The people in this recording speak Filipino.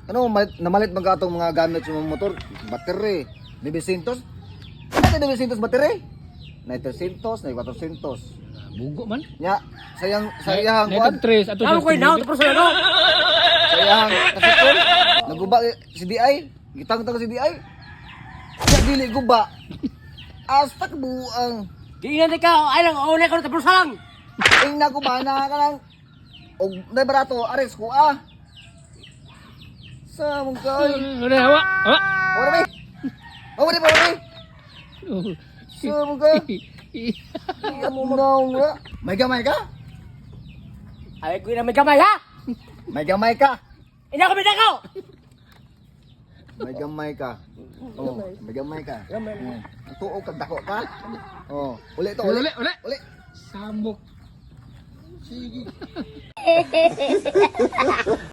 Ano, namalit mga atong mga gamit sa mga motor, battery, 900. Ano 900 battery? Na 300, na 400. Bugo man. Nya, sayang kuan. Tres ato Ano ko inaw tapos ano? Sayang kasipon. Naguba si DI, gitang-tang si DI. Sa dili guba. Asta ka buang. Di na ka ay lang una ko tapos lang. Ing na guba na ka lang. Og na barato ares ko ah. Sa mong kay. Ore hawa. Hawa. Ora be. Ora be. Sa mong kay. Iya mo na. May gamay ka? Ay ko na may kamay ha. May gamay ka. Ina ko bidakaw. May gamay ka. Oh, may gamay ka. Tuo kag dako ka. Oh, uli to, uli. Uli. Uli. Samok. Sige.